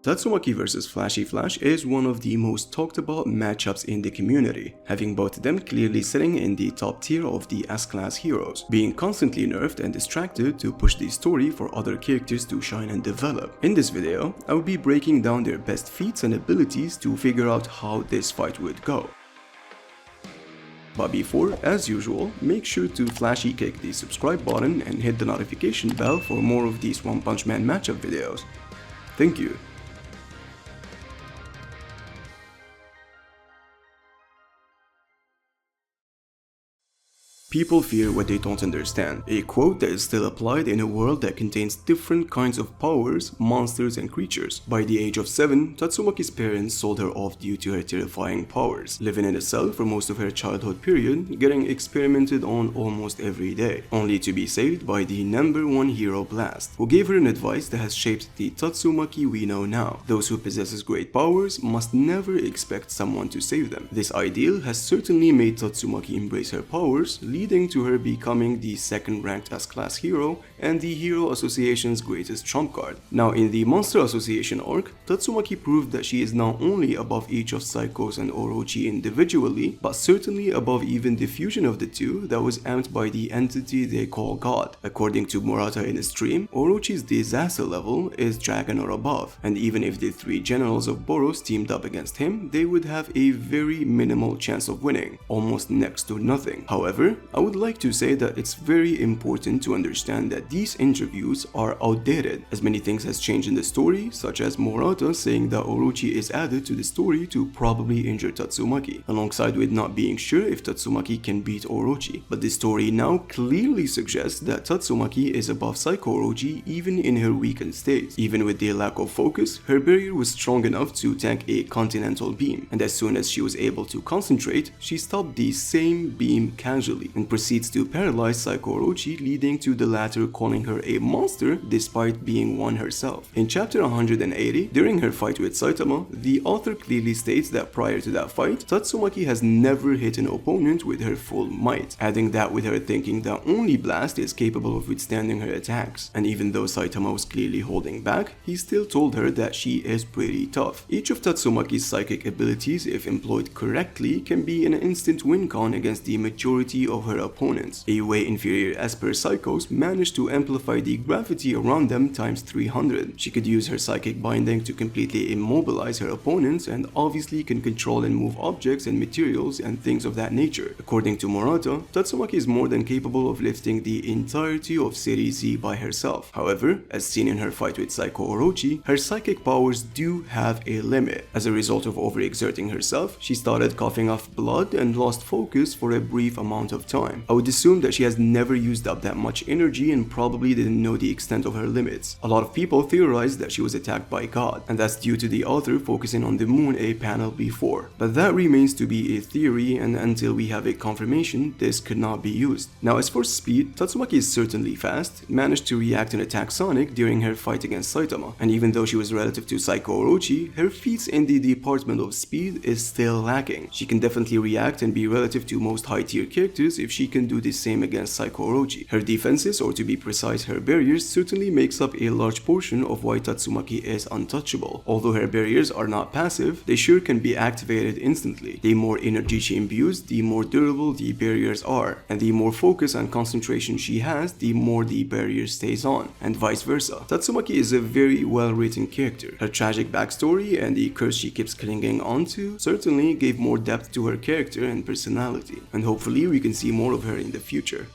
Tatsumaki vs Flashy Flash is one of the most talked about matchups in the community, having both of them clearly sitting in the top tier of the S-class heroes, being constantly nerfed and distracted to push the story for other characters to shine and develop. In this video, I will be breaking down their best feats and abilities to figure out how this fight would go. But before, as usual, make sure to flashy kick the subscribe button and hit the notification bell for more of these One Punch Man matchup videos. Thank you. People fear what they don't understand, a quote that is still applied in a world that contains different kinds of powers, monsters, and creatures. By the age of 7, Tatsumaki's parents sold her off due to her terrifying powers, living in a cell for most of her childhood period, getting experimented on almost every day, only to be saved by the #1 hero Blast, who gave her an advice that has shaped the Tatsumaki we know now. Those who possesses great powers must never expect someone to save them. This ideal has certainly made Tatsumaki embrace her powers, leading to her becoming the second-ranked S-class hero and the Hero Association's greatest trump card. Now, in the Monster Association arc, Tatsumaki proved that she is not only above each of Psychos and Orochi individually, but certainly above even the fusion of the two that was amped by the entity they call God. According to Murata in a stream, Orochi's disaster level is Dragon or above, and even if the 3 generals of Boros teamed up against him, they would have a very minimal chance of winning, almost next to nothing. However, I would like to say that it's very important to understand that these interviews are outdated, as many things has changed in the story, such as Murata saying that Orochi is added to the story to probably injure Tatsumaki, alongside with not being sure if Tatsumaki can beat Orochi. But the story now clearly suggests that Tatsumaki is above Psycho Orochi even in her weakened state. Even with the lack of focus, her barrier was strong enough to tank a continental beam, and as soon as she was able to concentrate, she stopped the same beam casually and proceeds to paralyze Psycho Orochi, leading to the latter calling her a monster despite being one herself. In chapter 180, during her fight with Saitama, the author clearly states that prior to that fight, Tatsumaki has never hit an opponent with her full might, adding that with her thinking that only Blast is capable of withstanding her attacks. And even though Saitama was clearly holding back, he still told her that she is pretty tough. Each of Tatsumaki's psychic abilities, if employed correctly, can be an instant win con against the majority of her opponents. A way inferior Esper Psychos managed to amplify the gravity around them times 300. She could use her psychic binding to completely immobilize her opponents, and obviously can control and move objects and materials and things of that nature. According to Murata, Tatsumaki is more than capable of lifting the entirety of City Z by herself. However, as seen in her fight with Psycho Orochi, her psychic powers do have a limit. As a result of overexerting herself, she started coughing up blood and lost focus for a brief amount of time. I would assume that she has never used up that much energy and probably didn't know the extent of her limits. A lot of people theorized that she was attacked by God, and that's due to the author focusing on the moon a panel before. But that remains to be a theory, and until we have a confirmation, this could not be used. Now, as for speed, Tatsumaki is certainly fast, managed to react and attack Sonic during her fight against Saitama, and even though she was relative to Psycho Orochi, her feats in the department of speed is still lacking. She can definitely react and be relative to most high-tier characters if she can do the same against Psycho Orochi. Her defenses, or to be precise her barriers, certainly makes up a large portion of why Tatsumaki is untouchable. Although her barriers are not passive, they sure can be activated instantly. The more energy she imbues, the more durable the barriers are, and the more focus and concentration she has, the more the barrier stays on, and vice versa. Tatsumaki is a very well-written character. Her tragic backstory and the curse she keeps clinging onto certainly gave more depth to her character and personality, and hopefully we can see more of her in the future.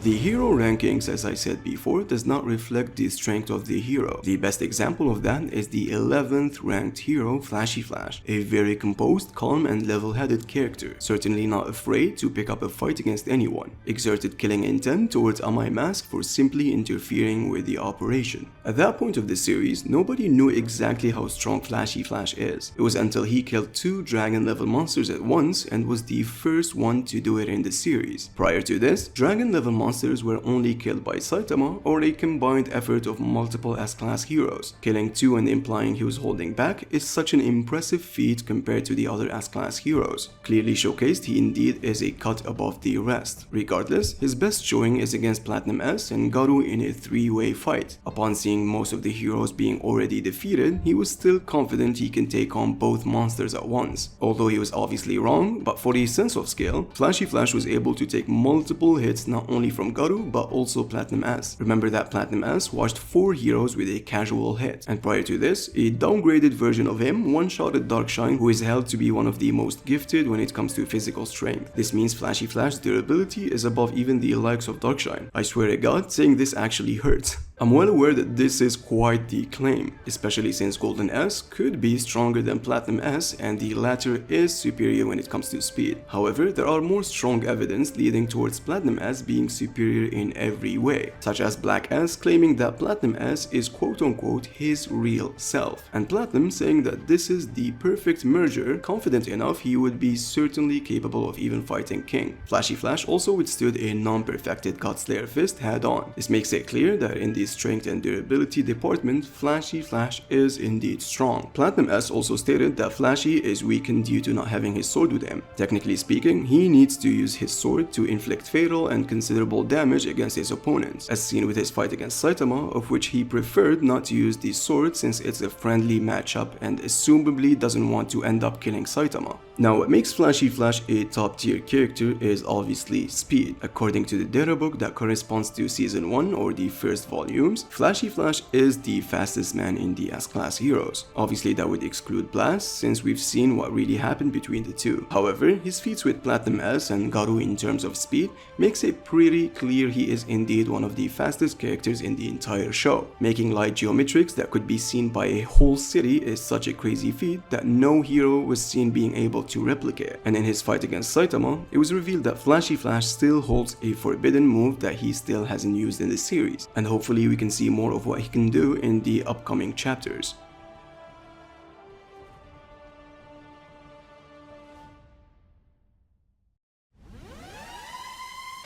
The hero rankings, as I said before, does not reflect the strength of the hero. The best example of that is the 11th ranked hero Flashy Flash, a very composed, calm and level-headed character, certainly not afraid to pick up a fight against anyone, exerted killing intent towards Amai Mask for simply interfering with the operation. At that point of the series, nobody knew exactly how strong Flashy Flash is. It was until he killed 2 dragon level monsters at once and was the first one to do it in the series. Prior to this, dragon level monsters monsters were only killed by Saitama or a combined effort of multiple S-class heroes. Killing 2 and implying he was holding back is such an impressive feat compared to the other S-class heroes. Clearly showcased he indeed is a cut above the rest. Regardless, his best showing is against Platinum S and Garu in a 3-way fight. Upon seeing most of the heroes being already defeated, he was still confident he can take on both monsters at once. Although he was obviously wrong, but for a sense of scale, Flashy Flash was able to take multiple hits not only from Garu but also Platinum S. Remember that Platinum S watched 4 heroes with a casual hit, and prior to this, a downgraded version of him one-shotted Darkshine, who is held to be one of the most gifted when it comes to physical strength. This means Flashy Flash's durability is above even the likes of Darkshine. I swear to God, saying this actually hurts. I'm well aware that this is quite the claim, especially since Golden S could be stronger than Platinum S and the latter is superior when it comes to speed. However, there are more strong evidence leading towards Platinum S being superior in every way, such as Black S claiming that Platinum S is quote-unquote his real self, and Platinum saying that this is the perfect merger, confident enough he would be certainly capable of even fighting King. Flashy Flash also withstood a non-perfected Godslayer fist head-on. This makes it clear that in the strength and durability department, Flashy Flash is indeed strong. Platinum S also stated that Flashy is weakened due to not having his sword with him. Technically speaking, he needs to use his sword to inflict fatal and considerable damage against his opponents, as seen with his fight against Saitama, of which he preferred not to use the sword since it's a friendly matchup and assumably doesn't want to end up killing Saitama. Now, what makes Flashy Flash a top-tier character is obviously speed. According to the data book that corresponds to Season 1 or the first volumes, Flashy Flash is the fastest man in the S-class heroes. Obviously, that would exclude Blast, since we've seen what really happened between the two. However, his feats with Platinum S and Garu in terms of speed makes it pretty clear he is indeed one of the fastest characters in the entire show. Making light geometrics that could be seen by a whole city is such a crazy feat that no hero was seen being able to replicate. And in his fight against Saitama, it was revealed that Flashy Flash still holds a forbidden move that he still hasn't used in the series, and hopefully we can see more of what he can do in the upcoming chapters.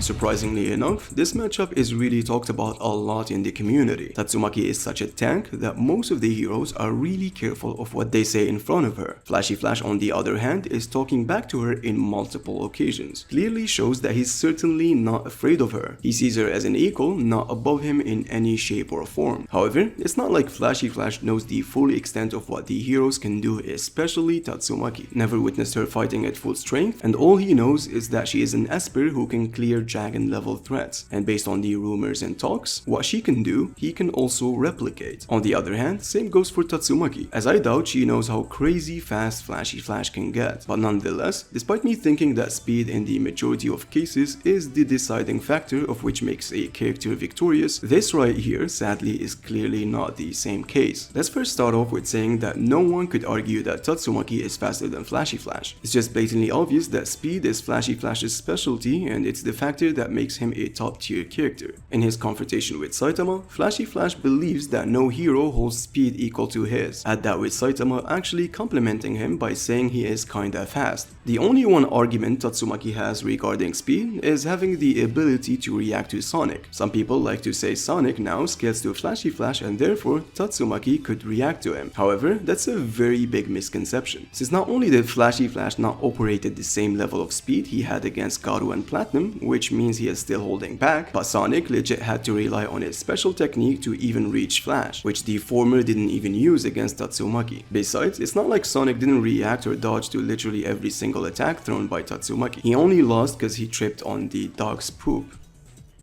Surprisingly enough, this matchup is really talked about a lot in the community. Tatsumaki is such a tank that most of the heroes are really careful of what they say in front of her. Flashy Flash, on the other hand, is talking back to her in multiple occasions. Clearly shows that he's certainly not afraid of her. He sees her as an equal, not above him in any shape or form. However, it's not like Flashy Flash knows the full extent of what the heroes can do, especially Tatsumaki. Never witnessed her fighting at full strength, and all he knows is that she is an Esper who can clear dragon level threats, and based on the rumors and talks, what she can do, he can also replicate. On the other hand, same goes for Tatsumaki, as I doubt she knows how crazy fast Flashy Flash can get. But nonetheless, despite me thinking that speed in the majority of cases is the deciding factor of which makes a character victorious, this right here sadly is clearly not the same case. Let's first start off with saying that no one could argue that Tatsumaki is faster than Flashy Flash. It's just blatantly obvious that speed is Flashy Flash's specialty, and it's the factor that makes him a top-tier character. In his confrontation with Saitama, Flashy Flash believes that no hero holds speed equal to his. Add that with Saitama actually complimenting him by saying he is kinda fast. The only one argument Tatsumaki has regarding speed is having the ability to react to Sonic. Some people like to say Sonic now scales to Flashy Flash and therefore Tatsumaki could react to him. However, that's a very big misconception, since not only did Flashy Flash not operate at the same level of speed he had against Garu and Platinum, which means he is still holding back, but Sonic legit had to rely on his special technique to even reach Flash, which the former didn't even use against Tatsumaki. Besides, it's not like Sonic didn't react or dodge to literally every single attack thrown by Tatsumaki. He only lost because he tripped on the dog's poop.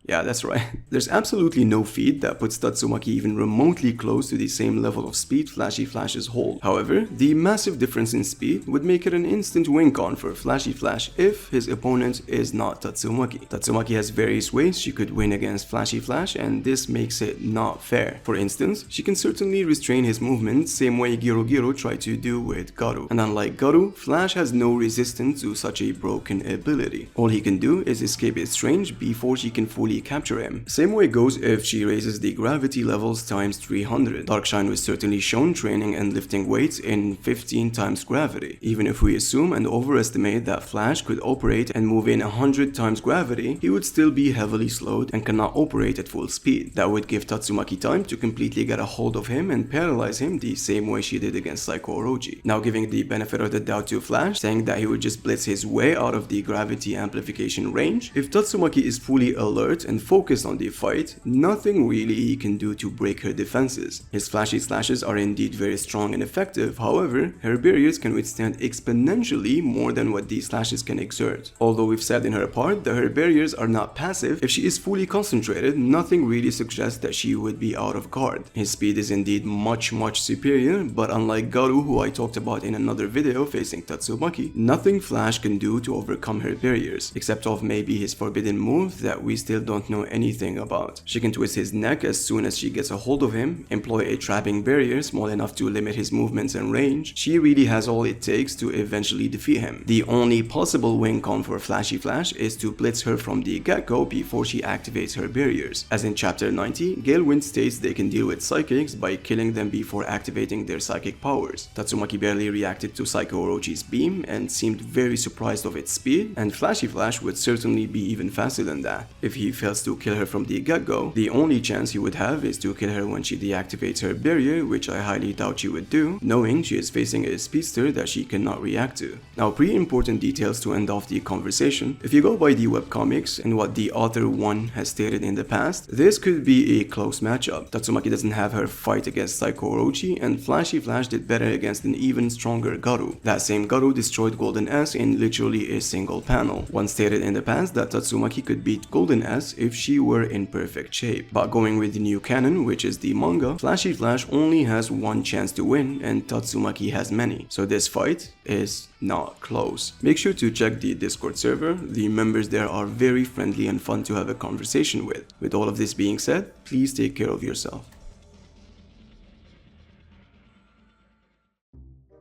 Yeah, that's right. There's absolutely no feat that puts Tatsumaki even remotely close to the same level of speed Flashy Flash's hold. However, the massive difference in speed would make it an instant win con for Flashy Flash if his opponent is not Tatsumaki. Tatsumaki has various ways she could win against Flashy Flash, and this makes it not fair. For instance, she can certainly restrain his movement same way Giro tried to do with Garu. And unlike Garu, Flash has no resistance to such a broken ability. All he can do is escape his range before she can fully finally capture him. Same way goes if she raises the gravity levels times 300. Darkshine was certainly shown training and lifting weights in 15 times gravity. Even if we assume and overestimate that Flash could operate and move in 100 times gravity, he would still be heavily slowed and cannot operate at full speed. That would give Tatsumaki time to completely get a hold of him and paralyze him the same way she did against Psycho Orochi. Now giving the benefit of the doubt to Flash, saying that he would just blitz his way out of the gravity amplification range, if Tatsumaki is fully alert and focused on the fight, nothing really he can do to break her defenses. His flashy slashes are indeed very strong and effective, however, her barriers can withstand exponentially more than what these slashes can exert. Although we've said in her part that her barriers are not passive, if she is fully concentrated, nothing really suggests that she would be out of guard. His speed is indeed much superior, but unlike Garu, who I talked about in another video facing Tatsumaki, nothing Flash can do to overcome her barriers, except of maybe his forbidden move that we still don't know anything about. She can twist his neck as soon as she gets a hold of him, employ a trapping barrier small enough to limit his movements and range. She really has all it takes to eventually defeat him. The only possible win con for Flashy Flash is to blitz her from the get-go before she activates her barriers. As in chapter 90, Gale Wind states they can deal with psychics by killing them before activating their psychic powers. Tatsumaki barely reacted to Psycho Orochi's beam and seemed very surprised of its speed, and Flashy Flash would certainly be even faster than that. If he fails to kill her from the get-go, the only chance he would have is to kill her when she deactivates her barrier, which I highly doubt she would do, knowing she is facing a speedster that she cannot react to. Now, pretty important details to end off the conversation. If you go by the webcomics and what the author 1 has stated in the past, this could be a close matchup. Tatsumaki doesn't have her fight against Psycho Orochi, and Flashy Flash did better against an even stronger Garu. That same Garu destroyed Golden S in literally a single panel. One stated in the past that Tatsumaki could beat Golden S if she were in perfect shape. But going with the new canon, which is the manga, Flashy Flash only has one chance to win and Tatsumaki has many. So this fight is not close. Make sure to check the Discord server. The members there are very friendly and fun to have a conversation with. With all of this being said, please take care of yourself.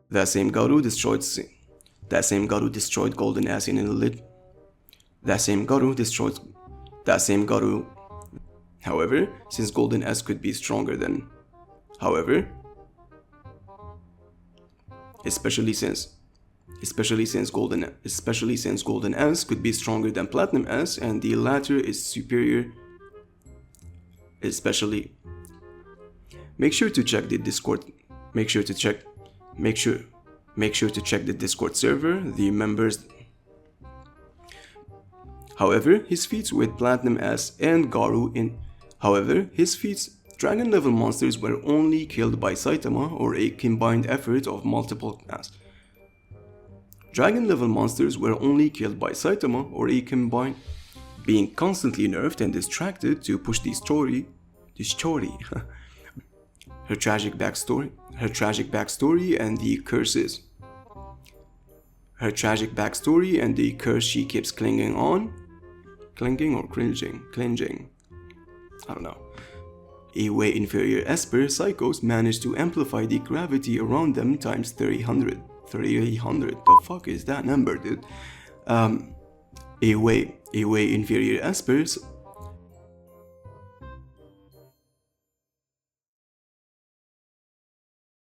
That same Garu destroyed Golden S in a However, since Golden S could be stronger than especially since Golden S could be stronger than Platinum S and the latter is superior. Make sure to check the Discord server. The members. However, his feats with Platinum S and Garu Dragon level monsters were only killed by Saitama or a combined effort of multiple classes. Being constantly nerfed and distracted to push the story. Her tragic backstory and the curses. Her tragic backstory and the curse she keeps clinging, I don't know. A way inferior Esper psychos managed to amplify the gravity around them times 300. The fuck is that number, dude? A way inferior Espers